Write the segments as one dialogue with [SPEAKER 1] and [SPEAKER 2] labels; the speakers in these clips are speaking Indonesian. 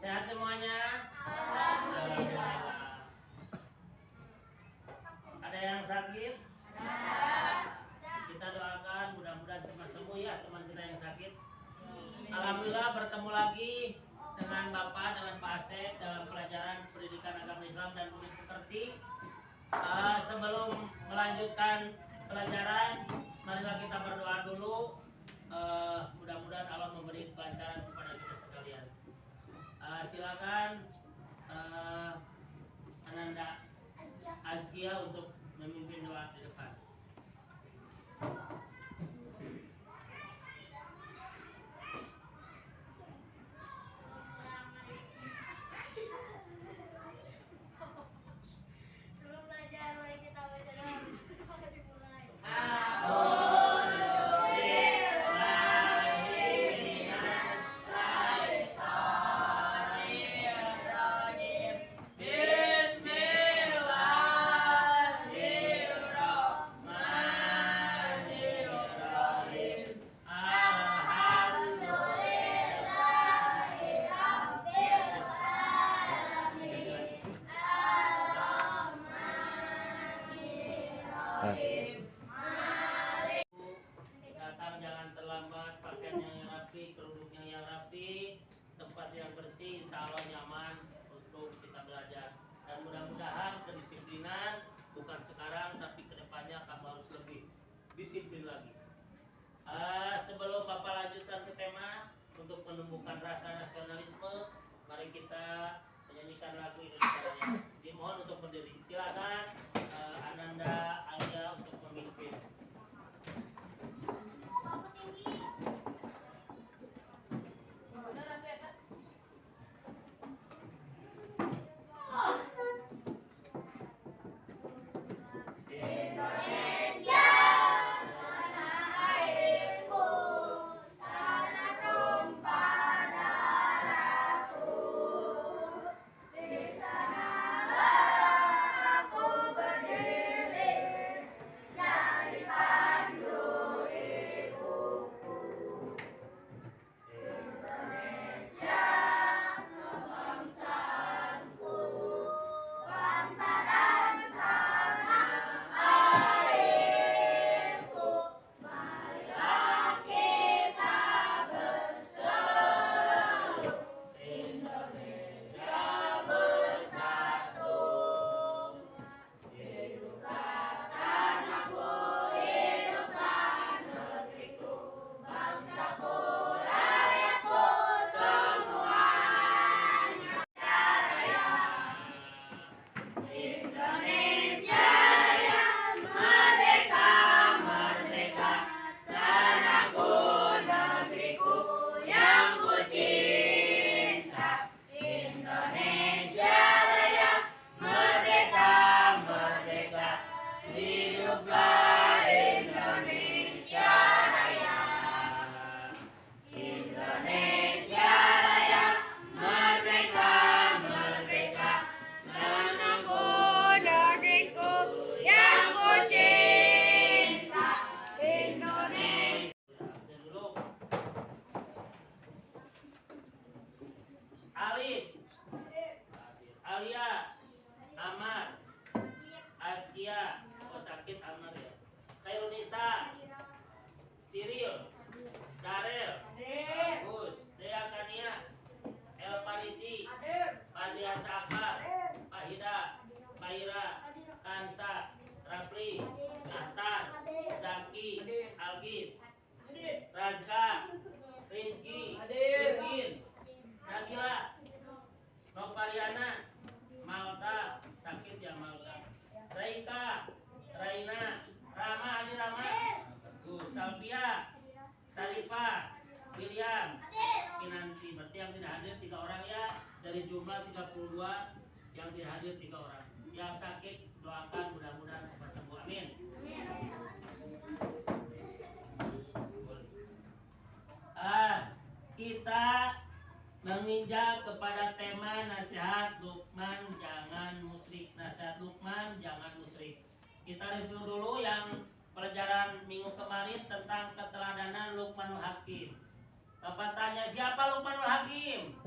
[SPEAKER 1] Sehat semuanya?
[SPEAKER 2] Alhamdulillah.
[SPEAKER 1] Ada yang sakit?
[SPEAKER 2] Ada.
[SPEAKER 1] Kita doakan mudah-mudahan cepat sembuh ya teman kita yang sakit. Alhamdulillah bertemu lagi dengan Bapak, dengan Pak Asep dalam pelajaran pendidikan agama Islam dan unit pekerti. Sebelum melanjutkan pelajaran, marilah kita berdoa dulu. Mudah-mudahan Allah memberi kelancaran kepada kita sekalian. Silakan Ananda Azkia untuk memimpin doa di depan.
[SPEAKER 2] Sebelum belajar, mari kita baca doa. Maka dimulai.
[SPEAKER 1] Datang jangan terlambat, pakaiannya yang rapi, kerudungnya yang rapi, tempat yang bersih, insya Allah nyaman untuk kita belajar. Dan mudah-mudahan kedisiplinan bukan sekarang tapi kedepannya kamu harus lebih disiplin lagi. Sebelum Bapak lanjutkan ke tema untuk menumbuhkan rasa nasionalisme, mari kita menyanyikan lagu Indonesia Raya. Dimohon untuk berdiri. Silakan Ananda Alia untuk memimpin.
[SPEAKER 2] Aku tinggi. Indonesia, tanah airku, tanah tumpah darahku. Di sanalah aku berdiri, jadi pandu hidupku. Indonesia, kebangsaanku, bangsa dan tanah airku. Marilah kita berseru, Indonesia bersatu. Hiduplah tanahku, hiduplah negeriku, bangsaku, rakyatku semuanya. Indonesia yang merdeka, merdeka, tanahku, negeriku yang ku cinta. Indonesia Raya, merdeka, merdeka, hiduplah Indonesia Raya. Indonesia Raya, merdeka, merdeka, tanahku, negeriku yang ku cinta. Indonesia.
[SPEAKER 1] Absen dulu. Alif, Alia, Amar, Azkia, sakit Amar ya. Khairunisa, Siril, Darel, Bagus, Dea Kania, El Parisi, Pandian Sakar, Pahida, Paira, Kansa, Rapli, Ahtar, Zaki, Algis, Razka, Rizky, Sukin, Nagila, Nopariana, Malta, sakit ya Malta, Raika, Raina, Rama, Adi Rama, Bagus, Salvia, Sarifa, William, Kinanti. Berarti yang tidak hadir 3 orang ya, dari jumlah 32 yang tidak hadir 3 orang. Yang sakit doakan mudah-mudahan cepat sembuh. Amin. Kita menginjak kepada tema nasihat Luqman jangan musyrik. Nasihat Luqman jangan musyrik. Kita review dulu yang pelajaran minggu kemarin tentang keteladanan Luqmanul Hakim. Bapak tanya, siapa Luqmanul Hakim?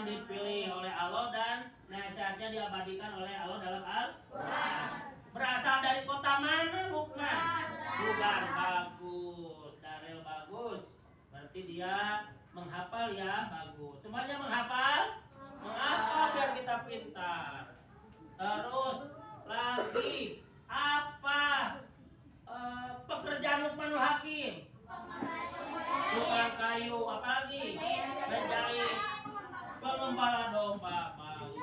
[SPEAKER 1] Luqman dipilih oleh Allah dan nasihatnya diabadikan oleh Allah dalam Al-Quran. Berasal dari kota mana Luqman? Sugar, bagus. Darel, bagus. Berarti dia menghafal ya, bagus. Semuanya menghafal? Menghafal biar kita pintar. Terus lagi apa pekerjaan Luqmanul Hakim? Tukang kayu, apa lagi? Menjahit, pengembala domba, bagus.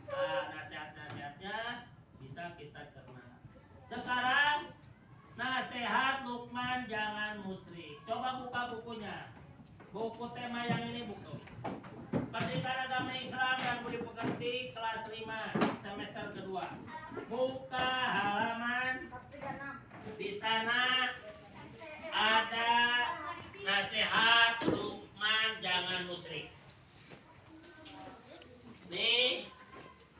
[SPEAKER 1] Nah, nasihat-nasihatnya bisa kita cerna. Sekarang nasihat Luqman jangan musyrik. Coba buka bukunya. Buku tema yang ini buku. Pendidikan Agama Islam dan Budi Pekerti kelas 5 semester kedua. Buka halaman. Di sana ada nasihat Luqman jangan musyrik. Nih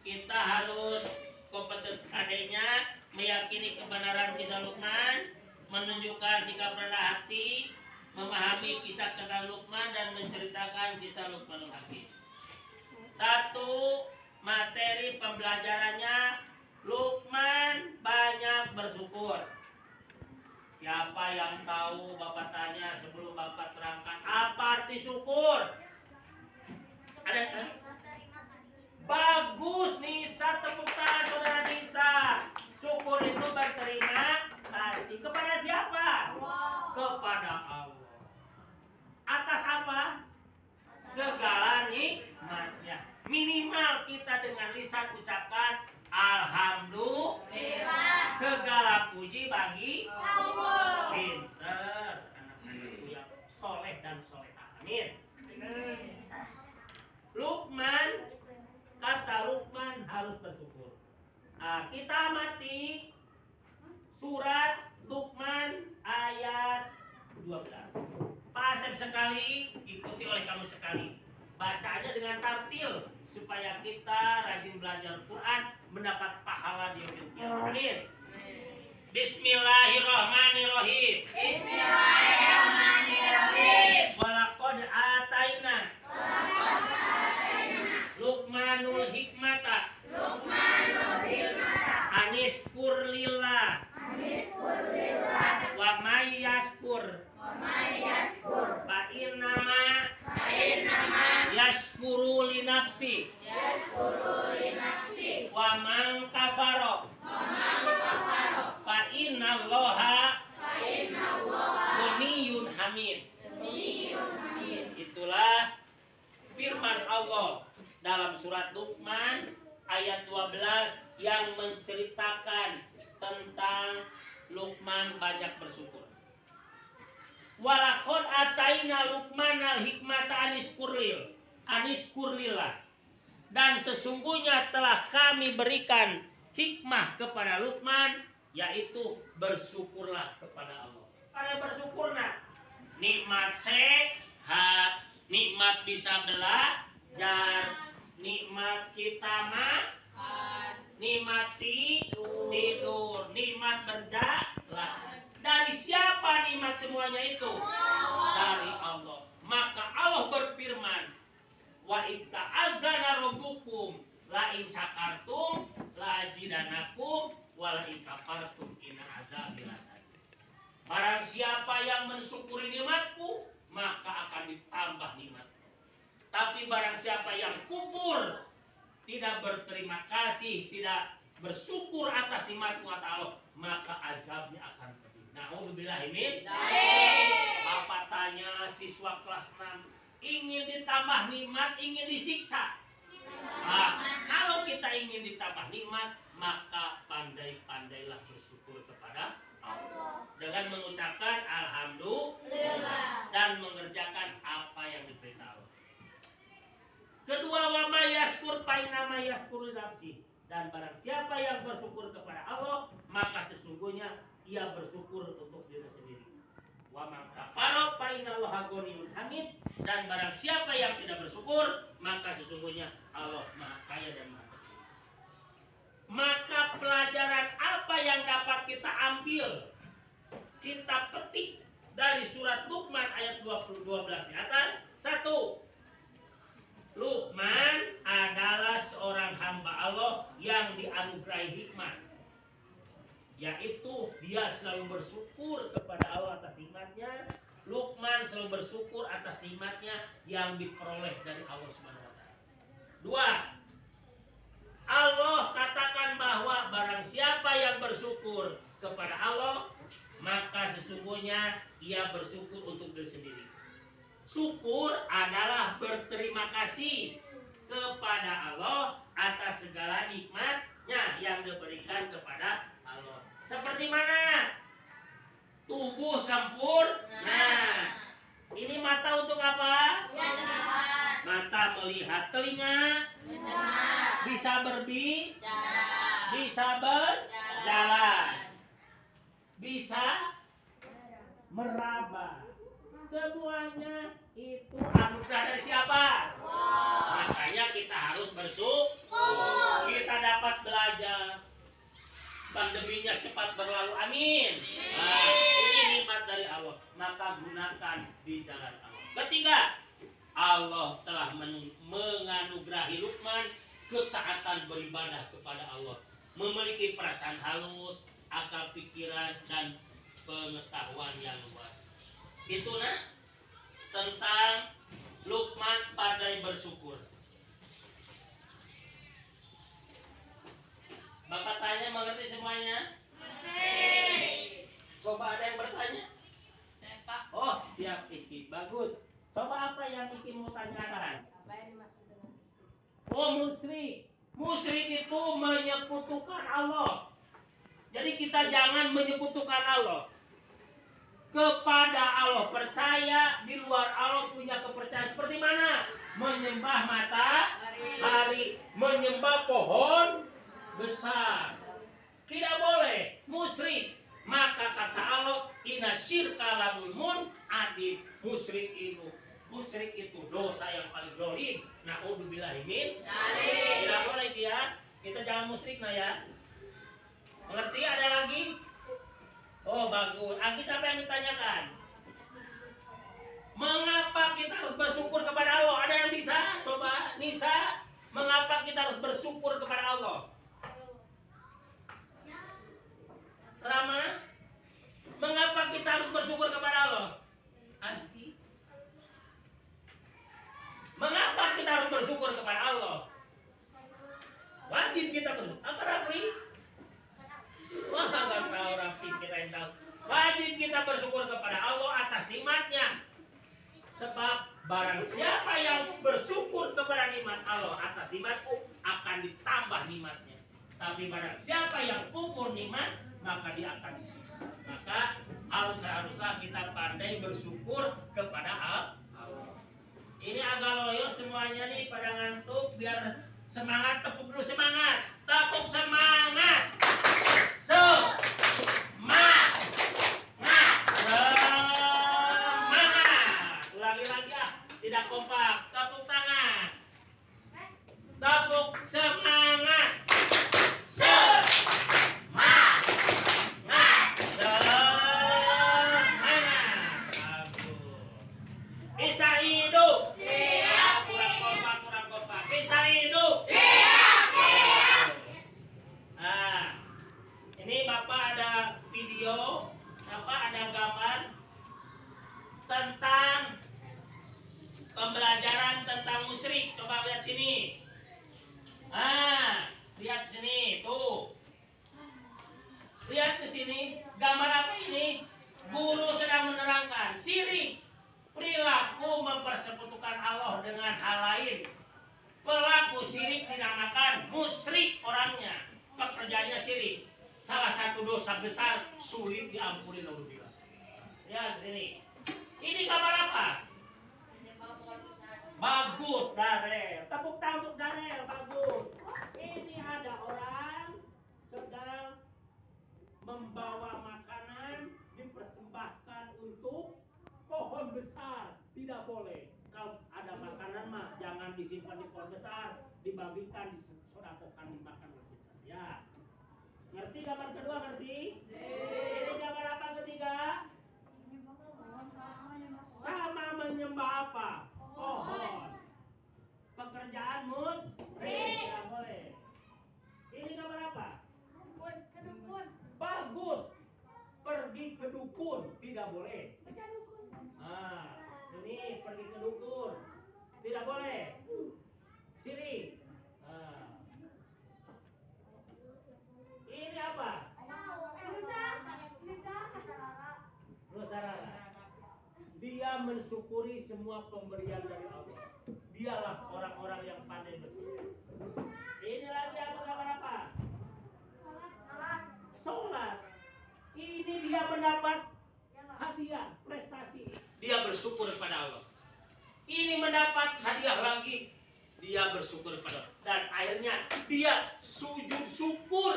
[SPEAKER 1] kita harus kompeten adanya meyakini kebenaran kisah Luqman, menunjukkan sikap rendah hati, memahami kisah tentang Luqman dan menceritakan kisah Luqmanul Hakim. 1. Materi pembelajarannya Luqman banyak bersyukur. Siapa yang tahu Bapak tanya sebelum Bapak terangkan apa arti syukur? Ada kan? Bagus Nisa, tepuk tangan saudara Nisa. Syukur itu berterima kasih kepada siapa? Kepada Allah. Atas apa? Segala nikmatnya. Minimal kita dengan lisan ucapkan alhamdulillah. Segala puji bagi Allah. Pinter anak-anakku yang soleh dan solehah. Amin. Luqman, kata Luqman harus bersyukur. Nah, kita amati surat Luqman ayat 12. Pak Asep sekali, ikuti oleh kamu sekali. Bacanya dengan tartil supaya kita rajin belajar Quran, mendapat pahala di yaumil qiyamah. Amin. Bismillahirrahmanirrahim. Bismillahirrahmanirrahim. Walaqad ataina Luqmanul hikmata. Anishkur lillah. Wa may yashkur. Fa innama yashkuru li nafsi. Wa man kafara. Fa innallaha ghaniyyun hamid. Itulah firman Allah dalam surat Luqman ayat 12 yang menceritakan tentang Luqman banyak bersyukur. Walaqad ataina Luqmanal hikmata anishkurlillah. Dan sesungguhnya telah kami berikan hikmah kepada Luqman, yaitu bersyukurlah kepada Allah. Pada bersyukurlah nikmat sehat, nikmat bisa belajar, nikmat kita makan, nikmat tidur, nikmat berjalan. Dari siapa nikmat semuanya itu? Dari Allah. Maka Allah berfirman, wa itta'adzana rabbukum la in syakartum la azidanakum wa la in kafartum inna adzabi lasadid. Barang siapa yang mensyukuri nikmatku, maka akan ditambah nikmatku. Tapi barang siapa yang kufur, tidak berterima kasih, tidak bersyukur atas nikmatku kata Allah, maka azabnya akan pedih. Na'udzubillah min. Bapak tanya siswa kelas 6, ingin ditambah nikmat, ingin disiksa. Nah, kalau kita ingin ditambah nikmat, maka pandai-pandailah bersyukur kepada Allah dengan mengucapkan alhamdulillah dan mengerjakan apa yang diperintah Allah. Kedua, wa may yashkur fa innama yashkuru nafsi. Dan barang siapa yang bersyukur kepada Allah, maka sesungguhnya ia bersyukur untuk diri sendiri. Wa man kafara fa innallaha ghaniyyun hamid. Dan barang siapa yang tidak bersyukur, maka sesungguhnya Allah Maha Kaya dan Maha Terpuji. Maka pelajaran apa yang dapat kita ambil, kita petik dari surat Luqman ayat 12 di atas? 1. Luqman adalah seorang hamba Allah yang dianugerahi hikmah, yaitu dia selalu bersyukur kepada Allah atas nikmatnya. Luqman selalu bersyukur atas nikmatnya yang diperoleh dari Allah Subhanahu wa taala. 2. Allah katakan bahwa barang siapa yang bersyukur kepada Allah, maka sesungguhnya ia bersyukur untuk diri sendiri. Syukur adalah berterima kasih kepada Allah atas segala nikmatnya yang diberikan kepada Allah. Seperti mana? Tubuh sempurna. Ini mata untuk apa? Mata melihat, telinga bisa bisa berjalan, bisa meraba. Semuanya itu anugerah dari siapa? Makanya kita harus bersyukur. Kita dapat belajar. Pandeminya cepat berlalu, amin. Nah, ini nikmat dari Allah, maka gunakan di jalan Allah. Ketiga, Allah telah menganugerahi Luqman ketaatan beribadah kepada Allah, memiliki perasaan halus, akal pikiran dan pengetahuan yang luas. Itu tentang Luqman pandai bersyukur. Bapak tanya, mengerti semuanya? Coba ada yang bertanya? Oh, siap Iki, bagus. Coba apa yang Iki mau tanyakan? Oh, musyrik. Musyrik itu menyekutukan Allah. Jadi kita jangan menyekutukan Allah. Kepada Allah percaya, di luar Allah punya kepercayaan. Seperti mana? Menyembah matahari, menyembah pohon besar. Tidak boleh musyrik. Maka kata Allah, inna syirka la zulmun adzim. Musyrik itu dosa yang paling zalim. Na'udzubillahi min dzalik. Tidak boleh dia. Kita jangan musyrik ya. Mengerti? Ada lagi? Oh, bagus. Lagi siapa yang ditanyakan? Mengapa kita harus bersyukur kepada Allah? Ada yang bisa? Coba Nisa. Mengapa kita harus bersyukur kepada Allah? Rama, mengapa kita harus bersyukur kepada Allah? Azki, mengapa kita harus bersyukur kepada Allah? Wajib kita bersyukur. Apa Rafli? Wah, nggak tahu Rafli, kita yang tahu. Wajib kita bersyukur kepada Allah atas nikmatnya. Sebab barang siapa yang bersyukur kepada nikmat Allah atas nikmatku, akan ditambah nikmatnya. Tapi barang siapa yang kufur nikmat, maka dia akan disiksa. Maka haruslah kita pandai bersyukur kepada Allah. Ini agak loyo semuanya nih, pada ngantuk. Biar semangat, tepuk dulu semangat. Tepuk semangat. Semangat. Ulangi lagi ah, tidak kompak. Tepuk tangan. Tepuk semangat. Bisa hidup. Siap. Kurang kompak. Bisa hidup. Siap. Nah, ini Bapak ada video, Bapak ada gambar tentang pembelajaran tentang musyrik. Coba lihat sini. Lihat sini, tuh. Lihat ke sini, gambar apa ini? Guru sedang menerangkan syirik. Perilaku mempersekutukan Allah dengan hal lain. Pelaku syirik dinamakan musyrik orangnya. Pekerjaannya syirik. Salah satu dosa besar sulit diampuni naudzubillah. Ya, sini. Ini gambar apa? Bagus, Darel. Tepuk tangan untuk Darel, bagus. Ini ada orang sedang membawa makanan dipersembahkan untuk pohon besar. Tidak boleh. Kalau ada makanan mah jangan disimpan di pohon besar, dibagikan, disedekahkan, dimakan oleh kita. Ya. Ngerti gambar kedua, ngerti? Ini gambar apa ketiga? Sama menyembah apa? Pohon. Pekerjaan dukun, tidak boleh. Ah, ini pergi ke dukun, tidak boleh. Sirik. Ah. Ini apa? Nusarara. Dia mensyukuri semua pemberian dari Allah. Dialah orang-orang yang pandai bersyukur. Ini lagi apa? Sholat. Ini dia mendapat hadiah, prestasi. Dia bersyukur kepada Allah. Ini mendapat hadiah lagi. Dia bersyukur kepada Allah. Dan akhirnya dia sujud syukur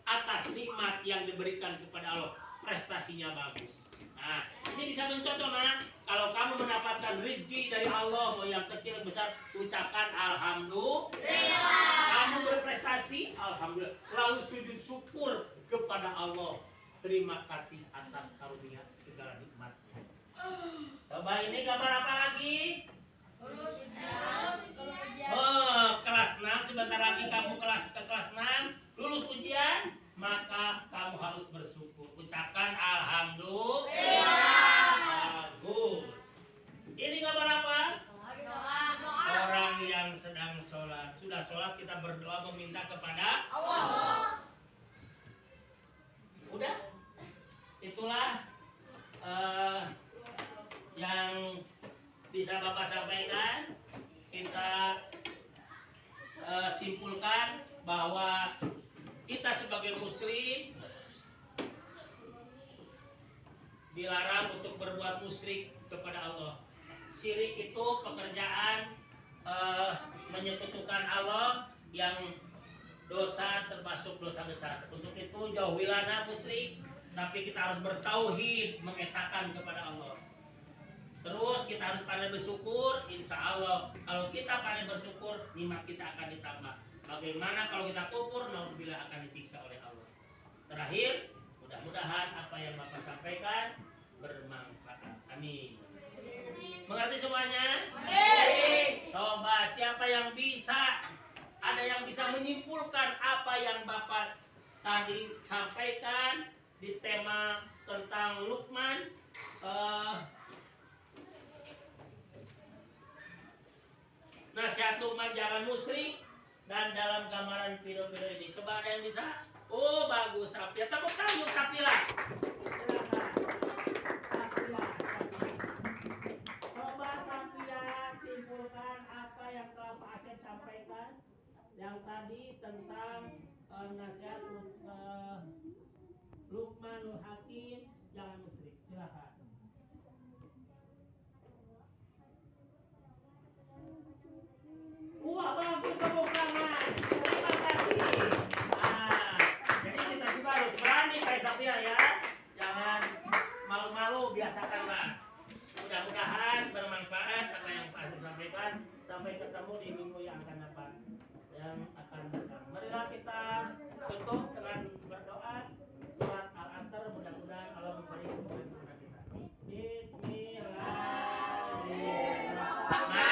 [SPEAKER 1] atas nikmat yang diberikan kepada Allah. Prestasinya bagus. Nah, ini bisa mencontoh, nah, kalau kamu mendapatkan rezeki dari Allah, mau yang kecil besar, ucapkan alhamdulillah. Kamu berprestasi, alhamdulillah. Lalu sujud syukur kepada Allah. Terima kasih atas karunia segala nikmatnya. Coba ini gambar apa lagi? Oh, kelas 6, sebentar lagi kamu kelas 6, lulus ujian, maka kamu harus bersyukur. Ucapkan alhamdulillah. Bagus. Ini gambar apa? Orang yang sedang sholat. Sudah sholat, kita berdoa meminta kepada Allah. Udah? Itulah yang bisa Bapak sampaikan. Kita simpulkan bahwa kita sebagai muslim dilarang untuk berbuat musyrik kepada Allah. Syirik itu pekerjaan menyekutukan Allah yang dosa termasuk dosa besar. Untuk itu jauhilah musyrik, tapi kita harus bertauhid, mengesahkan kepada Allah. Terus kita harus pandai bersyukur, insya Allah kalau kita pandai bersyukur, nikmat kita akan ditambah. Bagaimana kalau kita kufur, naudzubillah akan disiksa oleh Allah. Terakhir, mudah-mudahan apa yang Bapak sampaikan bermanfaat. Amin. Mengerti semuanya? Coba siapa yang bisa, ada yang bisa menyimpulkan apa yang Bapak tadi sampaikan di tema tentang Luqman. Nasihat Luqman jangan musyrik, dan dalam gambaran video-video ini. Coba ada yang bisa? Oh bagus, Sapia. Tepuk tangan untuk Sapia. Coba Sapia simpulkan apa yang telah Pak Asep sampaikan yang tadi tentang nasihat Luqmanul Hakim jangan musyrik. Silakan. Wah bagus, tepuk tangan. Terima kasih. Nah, jadi kita juga harus berani kayak Sapia ya. Jangan malu-malu, biasakanlah. Mudah-mudahan bermanfaat apa yang Pak Asep sampaikan. Sampai ketemu di minggu yang akan datang. Marilah kita tutup dengan berdoa surat Al-Asr. Mudah-mudahan Allah memberi kemudahan kepada kita. Bismillahirrahmanirrahim.